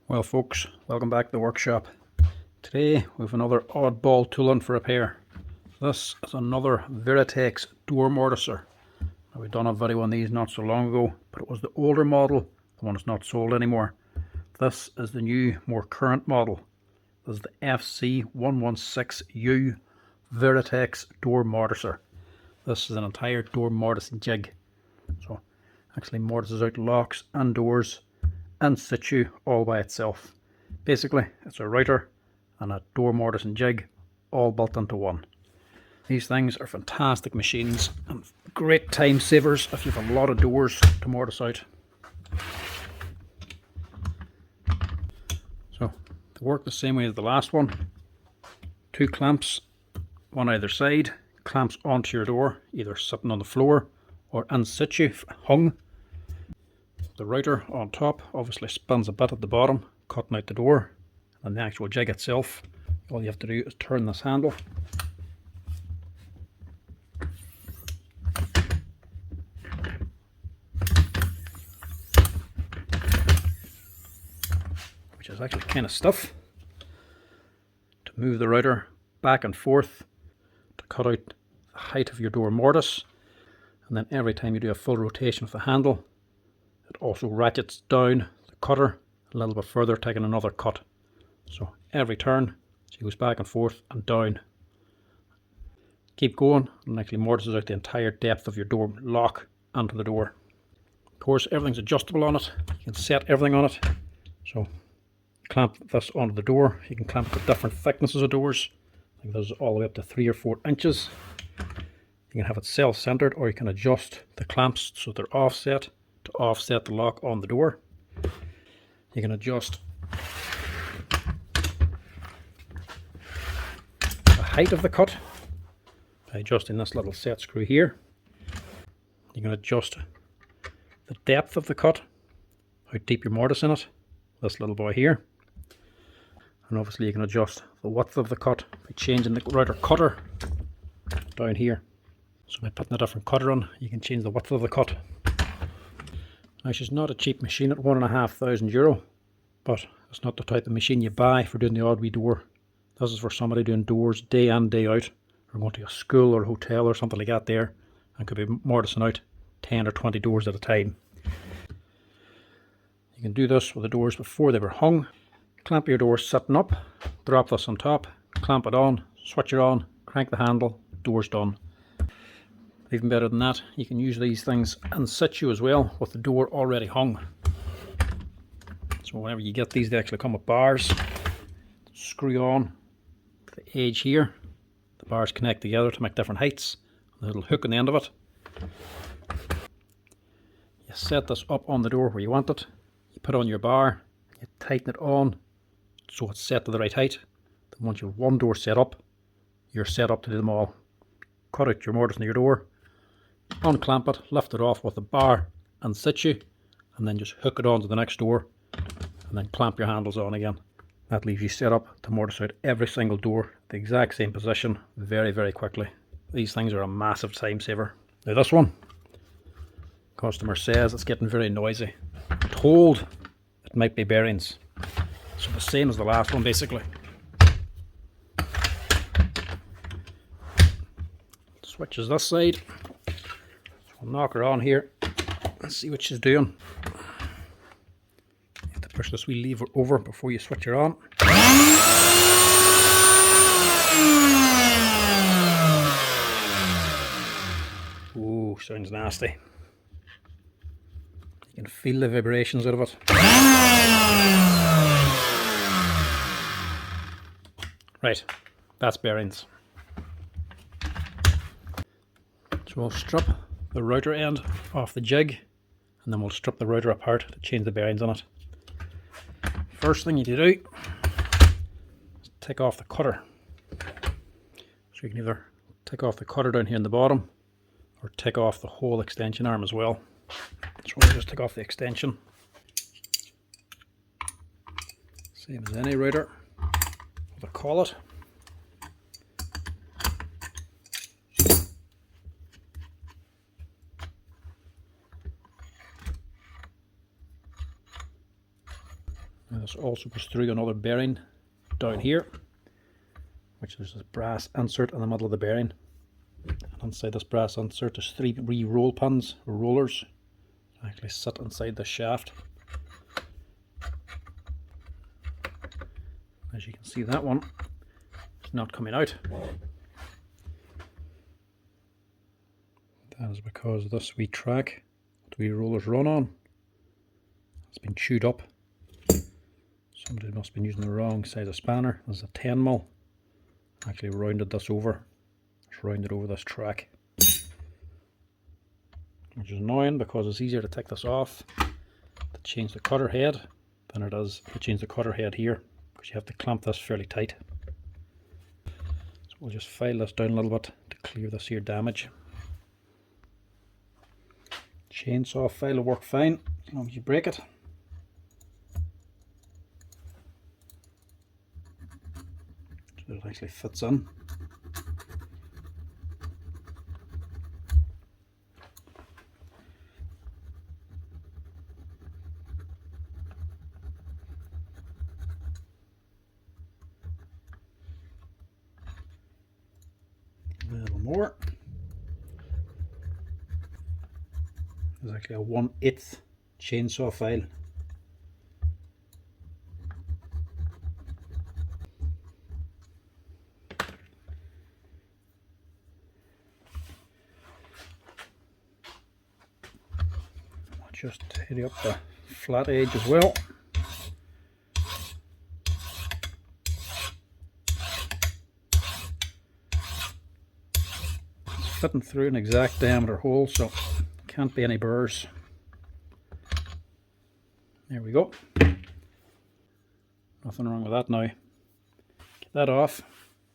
Well folks, welcome back to the workshop. Today we have another oddball tooling for repair. This is another Virutex door morticer. Now, we've done a video on these not so long ago, but it was the older model, the one that's not sold anymore. This is the new, more current model. This is the FC116U Virutex door morticer. This is an entire door mortising jig. So actually mortises out locks and doors in situ all by itself. Basically it's a router and a door mortising jig all built into one. These things are fantastic machines and great time savers if you have a lot of doors to mortise out. So they work the same way as the last one. Two clamps, one either side, clamps onto your door, either sitting on the floor or in situ hung. The router on top obviously spins a bit at the bottom, cutting out the door, and the actual jig itself, all you have to do is turn this handle. Which is actually kind of stiff. To move the router back and forth to cut out the height of your door mortise, and then every time you do a full rotation of the handle, it also ratchets down the cutter a little bit further, taking another cut. So every turn she goes back and forth and down. Keep going and actually mortises out the entire depth of your door lock onto the door. Of course everything's adjustable on it. You can set everything on it. So clamp this onto the door. You can clamp the different thicknesses of doors. I think this is all the way up to 3 or 4 inches. You can have it self-centered, or you can adjust the clamps so they're offset to offset the lock on the door. You can adjust the height of the cut by adjusting this little set screw here. You can adjust the depth of the cut, how deep your mortise in it, this little boy here. And obviously you can adjust the width of the cut by changing the router cutter down here. So by putting a different cutter on, you can change the width of the cut. Now she's not a cheap machine at €1,500, but it's not the type of machine you buy for doing the odd wee door. This is for somebody doing doors day in, day out, or going to a school or a hotel or something like that there, and could be mortising out 10 or 20 doors at a time. You can do this with the doors before they were hung. Clamp your door sitting up, drop this on top, clamp it on, switch it on, crank the handle, door's done. Even better than that, you can use these things in situ as well with the door already hung. So whenever you get these, they actually come with bars. Screw on the edge here. The bars connect together to make different heights. A little hook on the end of it. You set this up on the door where you want it. You put on your bar. You tighten it on so it's set to the right height. Then once you have one door set up, you're set up to do them all. Cut out your mortise in your door. Unclamp it, lift it off with the bar in situ, and then just hook it onto the next door, and then clamp your handles on again. That leaves you set up to mortise out every single door, the exact same position, very, very quickly. These things are a massive time saver. Now this one, customer says it's getting very noisy. I'm told it might be bearings. So the same as the last one basically. Switches this side. We'll knock her on here and see what she's doing. You have to push this wee lever over before you switch her on. Ooh, sounds nasty. You can feel the vibrations out of it. Right, that's bearings. So we'll strip the router end off the jig, and then we'll strip the router apart to change the bearings on it. First thing you need to do is take off the cutter. So you can either take off the cutter down here in the bottom, or take off the whole extension arm as well. So we'll just take off the extension. Same as any router, with a collet. Now this also goes through another bearing down here, which is a brass insert in the middle of the bearing. And inside this brass insert there's 3 roll pins, or rollers, that actually sit inside the shaft. As you can see, that one is not coming out. That is because this wee track the wee rollers run on has been chewed up. Somebody must have been using the wrong size of spanner. This is a 10mm. Actually rounded this over. It's rounded over this track, which is annoying because it's easier to take this off to change the cutter head than it is to change the cutter head here, because you have to clamp this fairly tight. So we'll just file this down a little bit to clear this here damage. Chainsaw file will work fine as long as you break it. So it actually fits in. A little more. There's actually a 1/8 chainsaw file. I'll just tidy up the flat edge as well. It's fitting through an exact diameter hole, so can't be any burrs. There we go. Nothing wrong with that now. Get that off.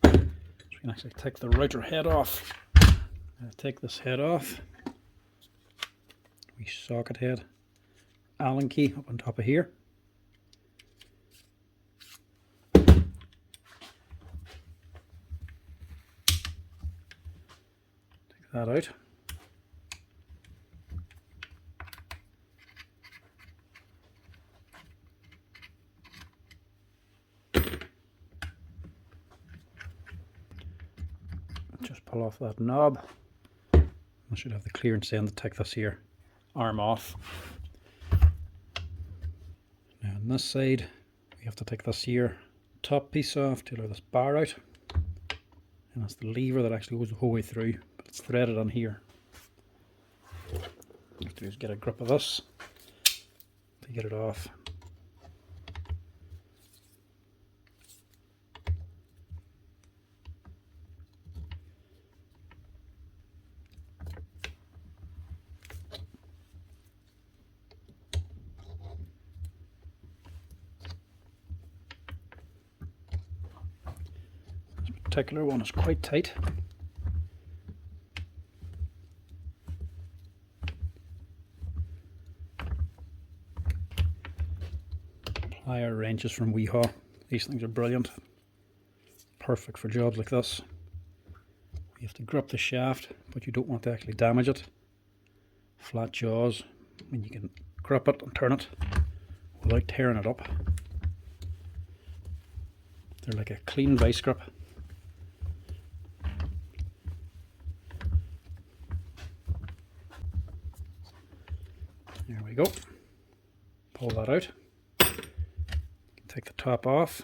So we can actually take the router head off. Take this head off. Wee socket head. Allen key up on top of here. Take that out. Just pull off that knob. I should have the clearance then to take this here arm off. Now on this side we have to take this here top piece off to allow this bar out, and that's the lever that actually goes the whole way through, but it's threaded on here. What you have to do is get a grip of this to get it off. Particular one is quite tight. Plier wrenches from Weehaw. These things are brilliant. Perfect for jobs like this. You have to grip the shaft, but you don't want to actually damage it. Flat jaws, and you can grip it and turn it without tearing it up. They're like a clean vice grip. There we go. Pull that out. Take the top off.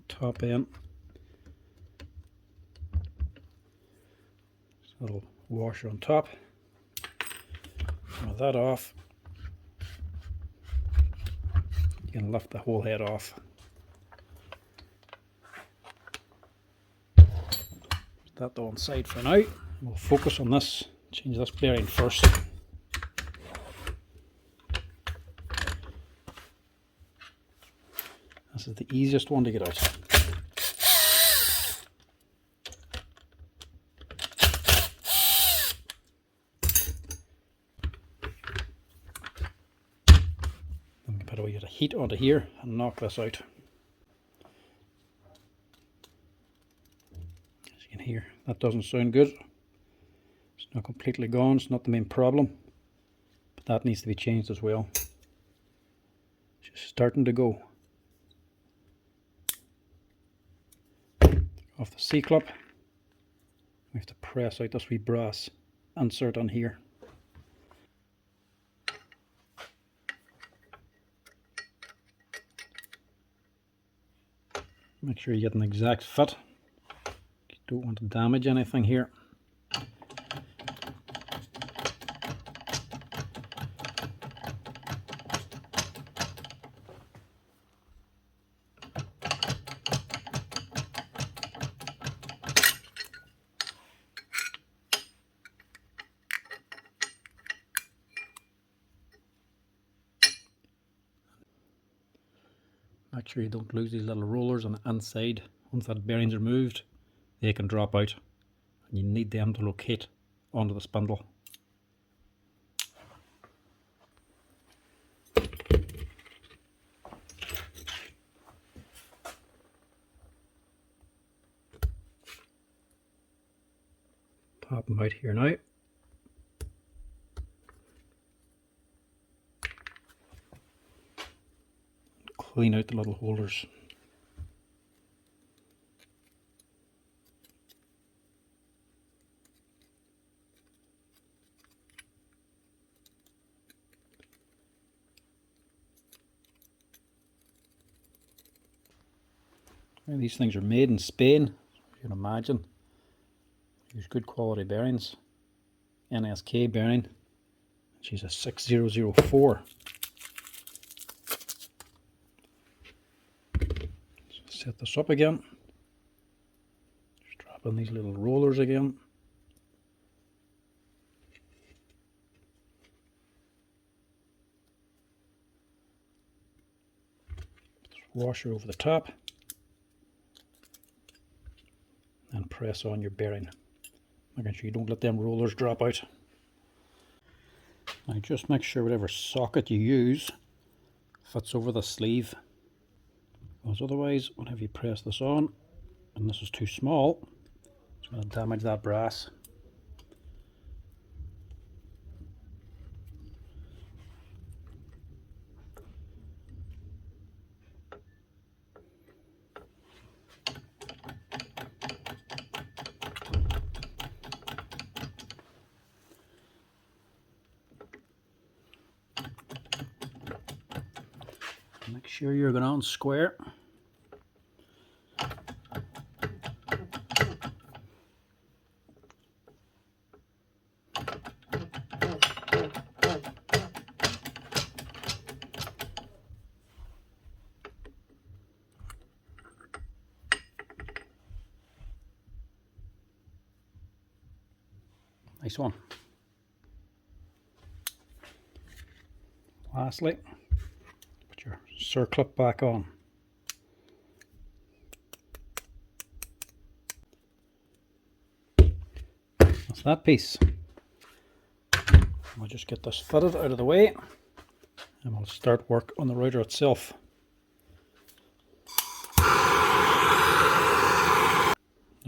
Top in. This little washer on top. With that off, you can lift the whole head off. Put that to one side for now. We'll focus on this. Change this bearing first. This is the easiest one to get out. Then we can put a wee bit of heat onto here and knock this out. As you can hear, that doesn't sound good. It's not completely gone, it's not the main problem, but that needs to be changed as well. starting to go. Off the C-clip, we have to press out this wee brass insert on here. Make sure you get an exact fit. You don't want to damage anything here. Make sure you don't lose these little rollers on the inside. Once that bearing's removed, they can drop out, and you need them to locate onto the spindle. Pop them out here now. Clean out the little holders. And these things are made in Spain, you can imagine. Use good quality bearings. NSK bearing. She's a 6004. Set this up again. Strap in these little rollers again. Washer over the top. And press on your bearing. Making sure you don't let them rollers drop out. Now just make sure whatever socket you use fits over the sleeve. Because otherwise, whenever you press this on, and this is too small, it's going to damage that brass. Make sure you're going on square. Nice one. Lastly, put your circlip back on. That's that piece. We'll just get this fitted out of the way and we'll start work on the router itself.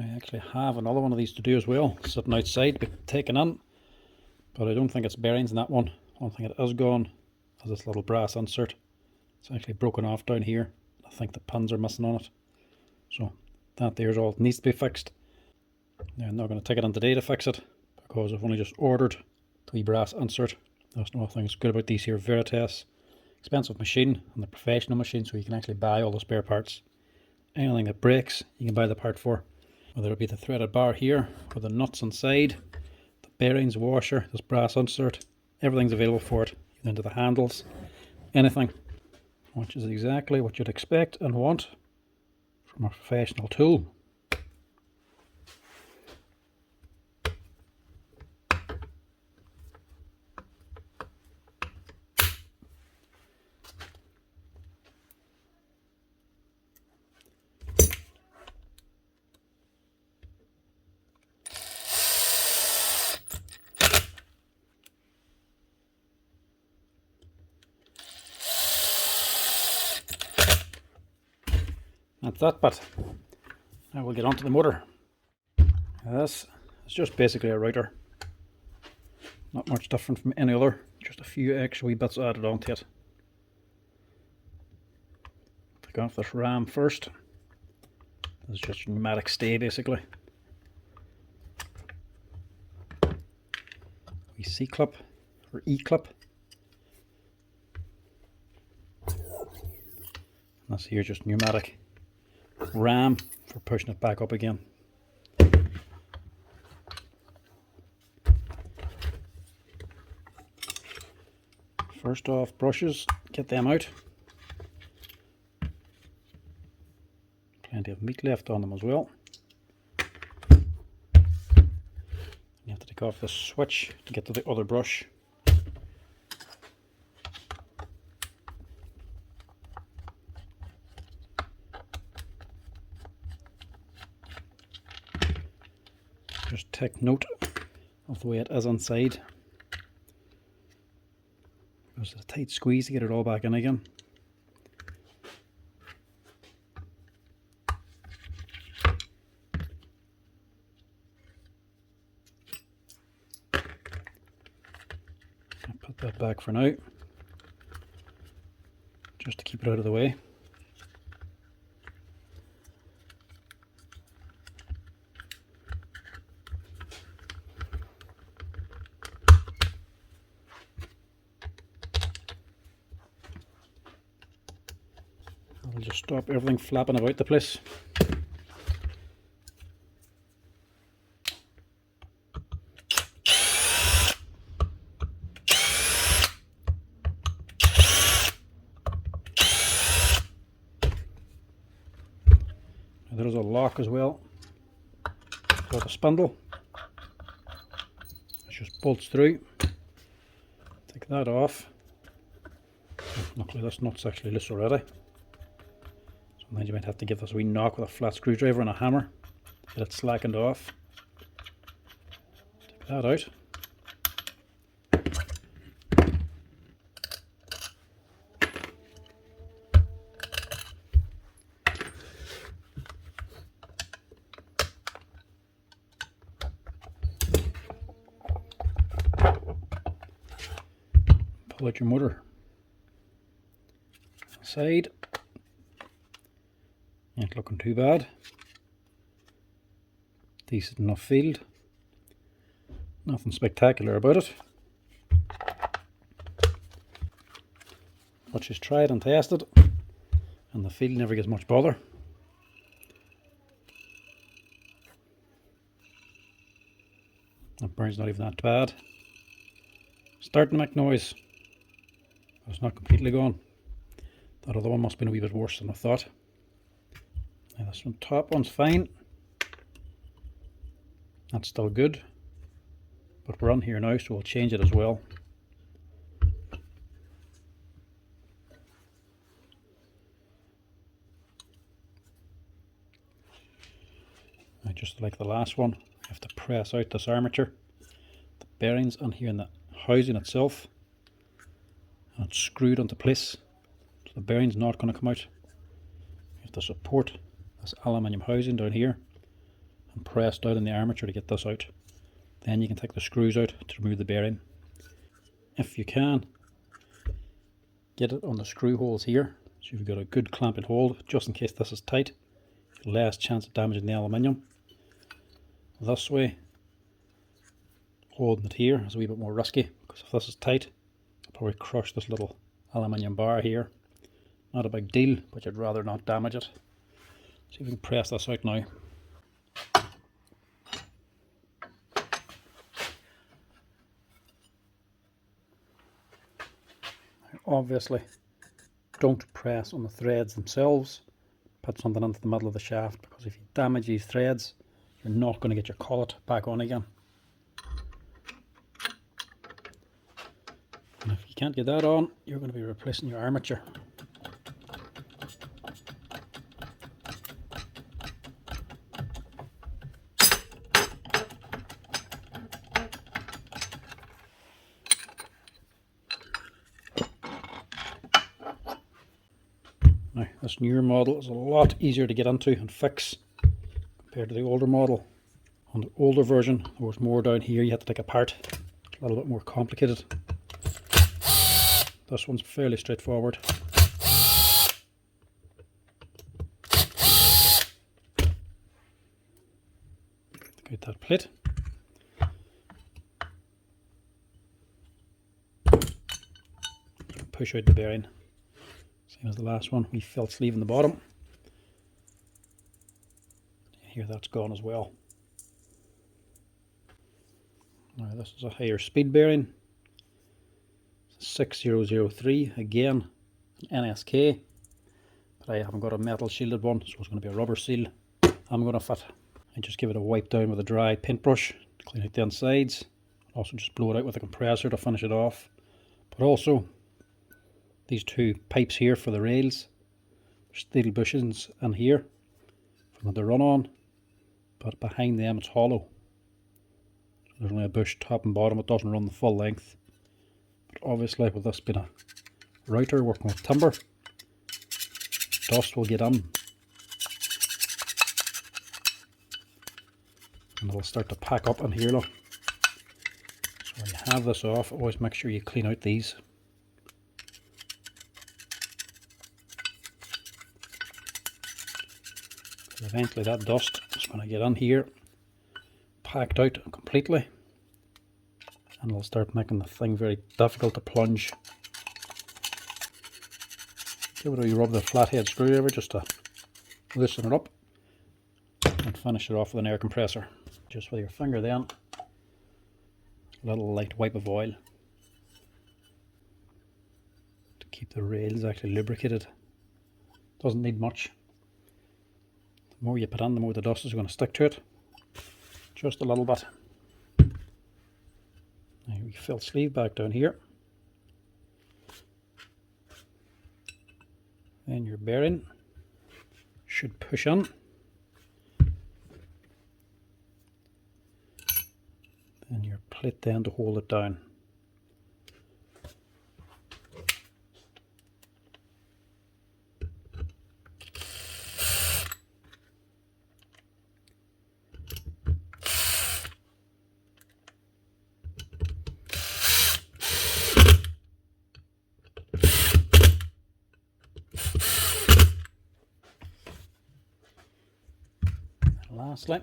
I actually have another one of these to do as well, sitting outside, but taken in, but I don't think it's bearings in that one. One thing that is gone is this little brass insert. It's actually broken off down here. I think the pins are missing on it. So that there's all it needs to be fixed. Now, I'm not going to take it in today to fix it, because I've only just ordered the wee brass insert. That's another thing that's good about these here Virutex. Expensive machine, and the professional machine, so you can actually buy all the spare parts. Anything that breaks, you can buy the part for. Whether it be the threaded bar here, or the nuts inside, the bearings, washer, this brass insert, everything's available for it. Even into the handles, anything, which is exactly what you'd expect and want from a professional tool. That's that bit. Now we'll get onto the motor. This is just basically a router. Not much different from any other, just a few extra wee bits added onto it. take off this ram first. This is just pneumatic stay basically. We C-clip or E-clip. This here is just pneumatic ram for pushing it back up again. First off, brushes, get them out. Plenty of meat left on them as well. You have to take off this switch to get to the other brush. Just take note of the way it is inside. There's a tight squeeze to get it all back in again. I'll put that back for now, just to keep it out of the way. I'll just stop everything flapping about the place. There's a lock as well for the spindle. It just bolts through. Take that off. Luckily this nut's actually loose already. Sometimes you might have to give this a wee knock with a flat screwdriver and a hammer to get it slackened off. Take that out. Pull out your motor. Side. Ain't looking too bad. Decent enough field. Nothing spectacular about it. But she's tried and tested, and the field never gives much bother. That burn's not even that bad. Starting to make noise. But it's not completely gone. That other one must have been a wee bit worse than I thought. Now this one, top one's fine. That's still good. But we're on here now, so we'll change it as well. Now, just like the last one, you have to press out this armature. The bearings on here in the housing itself. And it's screwed onto place. So the bearing's not going to come out. You have to support this aluminium housing down here and press down in the armature to get this out. Then you can take the screws out to remove the bearing. If you can, get it on the screw holes here, so you've got a good clamping hold just in case this is tight. Less chance of damaging the aluminium. This way, holding it here is a wee bit more risky, because if this is tight, I'll probably crush this little aluminium bar here. Not a big deal, but you'd rather not damage it. See if we can press this out now. Obviously, don't press on the threads themselves. Put something into the middle of the shaft, because if you damage these threads, you're not going to get your collet back on again. And if you can't get that on, you're going to be replacing your armature. Now, this newer model is a lot easier to get into and fix compared to the older model. On the older version, there was more down here you had to take apart. A little bit more complicated. This one's fairly straightforward. get that plate. Push out the bearing. Same as the last one, we felt sleeve in the bottom. Here that's gone as well. Now this is a higher speed bearing. 6003, again an NSK, but I haven't got a metal shielded one, so it's going to be a rubber seal I'm going to fit. I just give it a wipe down with a dry paintbrush to clean out the insides. Also just blow it out with a compressor to finish it off. But also these two pipes here for the rails, steel bushings in here for them to run on, but behind them it's hollow. So there's only a bush top and bottom, it doesn't run the full length. But obviously with this being a router working with timber, dust will get in and it'll start to pack up in here, look. So when you have this off, always make sure you clean out these. Eventually that dust is going to get in here, packed out completely, and it'll start making the thing very difficult to plunge. Give it a rub the flathead screwdriver just to loosen it up and finish it off with an air compressor. Just with your finger then, a little light wipe of oil to keep the rails actually lubricated. Doesn't need much. The more you put in, the more the dust is going to stick to it. Just a little bit. Now we fill sleeve back down here. Then your bearing should push in. And your plate then to hold it down. Lastly,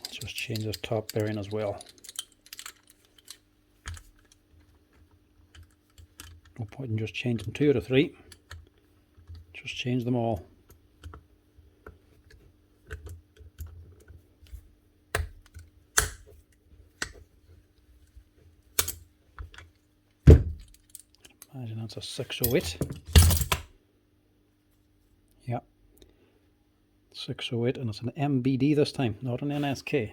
let's just change this top bearing as well. No point in just changing 2 out of 3. Just change them all. Imagine that's a 608. Yeah, 608, and it's an MBD this time, not an NSK.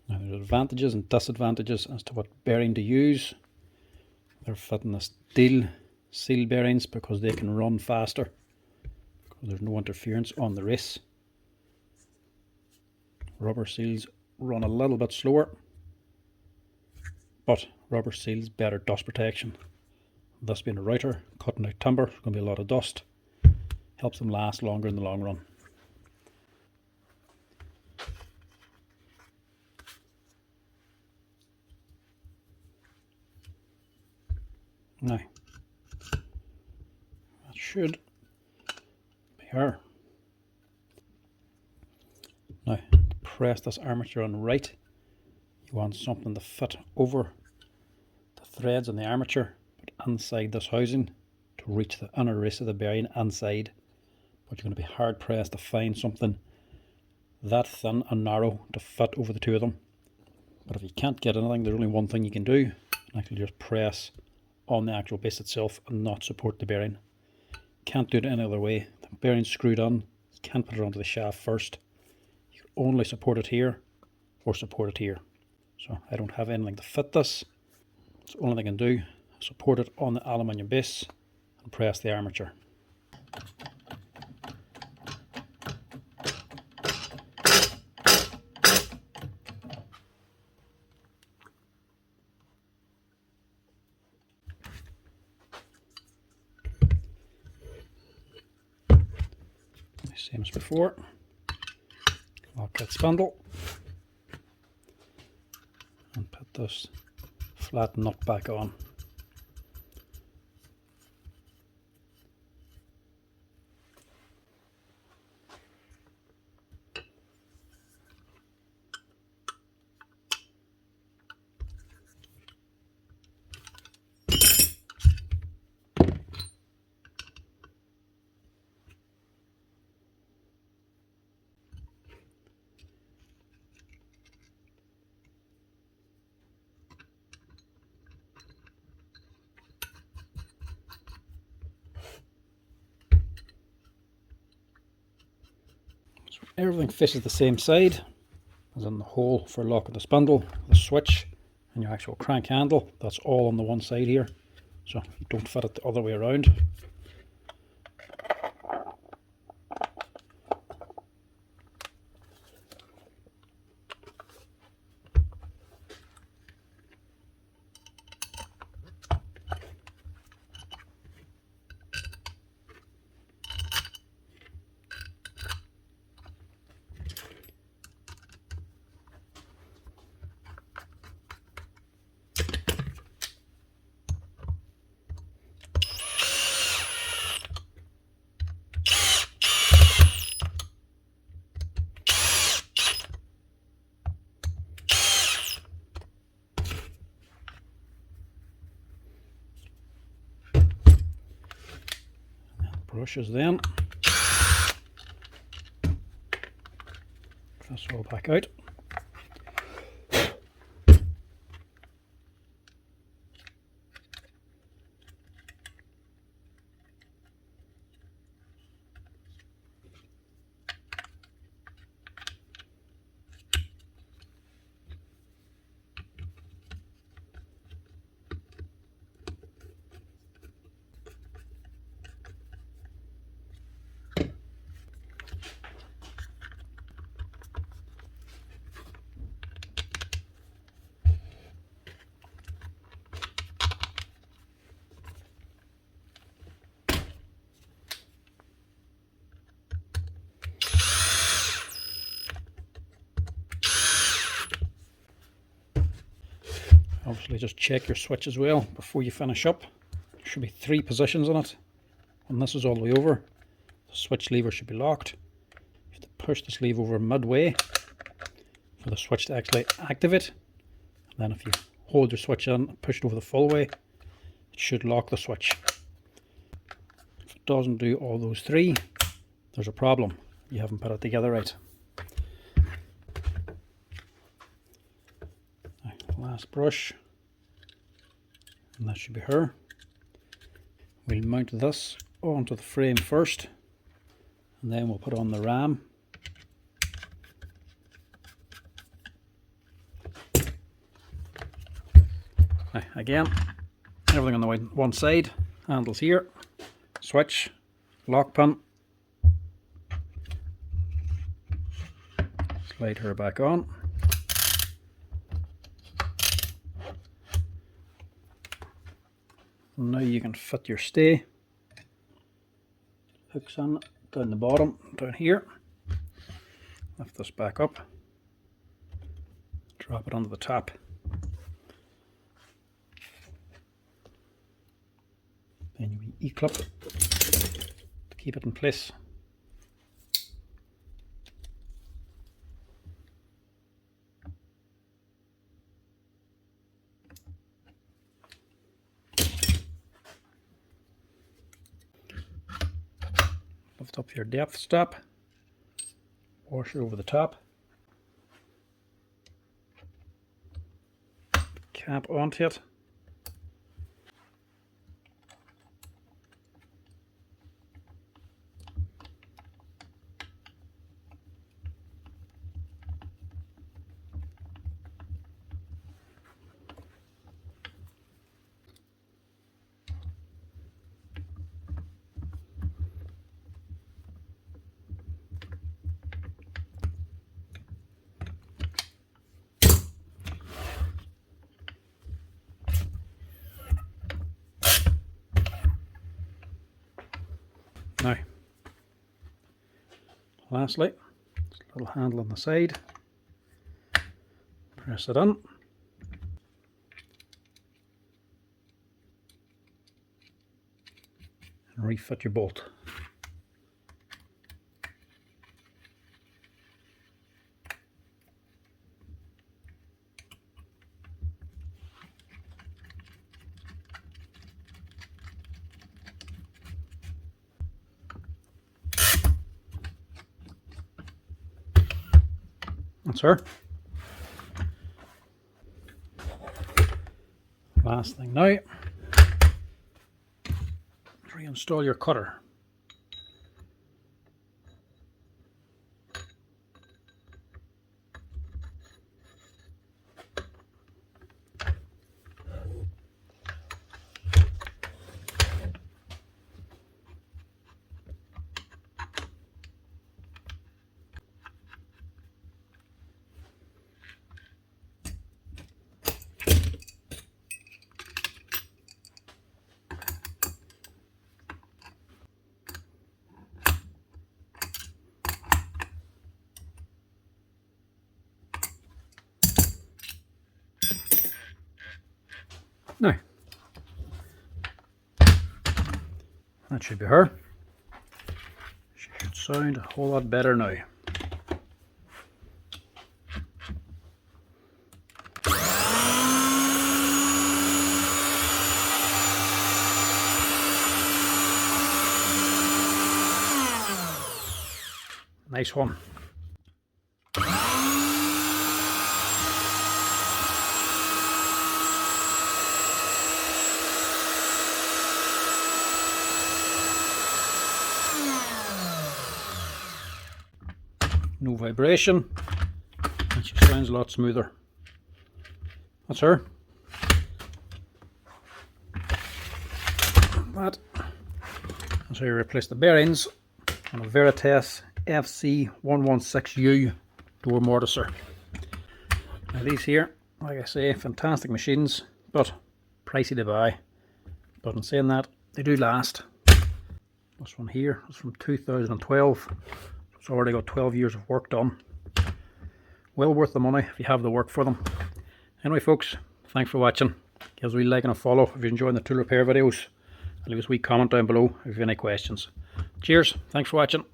Now there's advantages and disadvantages as to what bearing to use. They're fitting the steel seal bearings because they can run faster, because there's no interference on the race. Rubber seals run a little bit slower, but rubber seals better dust protection. This being a router, cutting out timber, there's going to be a lot of dust. Helps them last longer in the long run. Now, that should be her. Now, to press this armature on right, you want something to fit over the threads on the armature, but inside this housing to reach the inner race of the bearing inside. But you're going to be hard pressed to find something that thin and narrow to fit over the two of them. But if you can't get anything, there's only one thing you can do, and actually just press on the actual base itself and not support the bearing. Can't do it any other way. The bearing's screwed on, you can't put it onto the shaft first. You can only support it here or support it here. So I don't have anything to fit this. So the only thing I can do is support it on the aluminium base and press the armature. Same as before. Lock that spindle and put this flat nut back on. everything faces the same side, as in the hole for locking the spindle, the switch, and your actual crank handle. That's all on the one side here, so you don't fit it the other way around. Brushes then. This all back out. Obviously just check your switch as well before you finish up. There should be 3 positions on it. When this is all the way over, the switch lever should be locked. You have to push the sleeve over midway for the switch to actually activate. And then if you hold your switch in and push it over the full way, it should lock the switch. If it doesn't do all those 3, there's a problem. You haven't put it together right. Last brush, and that should be her. We'll mount this onto the frame first, and then we'll put on the ram. Now, again, everything on the one side, handles here, switch, lock pin. Slide her back on. Now you can fit your stay. Hooks on down the bottom, down here. Lift this back up. Drop it onto the top. Then you E-clip to keep it in place. Lift up your depth stop, washer over the top, cap onto it, Now, lastly, this little handle on the side, press it in, and refit your bolt. That's her. Last thing now, reinstall your cutter. Now, that should be her. She should sound a whole lot better now. Nice one. No vibration, and she sounds a lot smoother. That's her. That's how you replace the bearings on a Virutex FC116C door morticer. Now these here, like I say, fantastic machines, but pricey to buy. But in saying that, they do last. This one here is from 2012. It's already got 12 years of work done. Well worth the money if you have the work for them. Anyway folks, thanks for watching. Give us a wee like and a follow if you're enjoying the tool repair videos. Leave us a wee comment down below if you have any questions. Cheers, thanks for watching.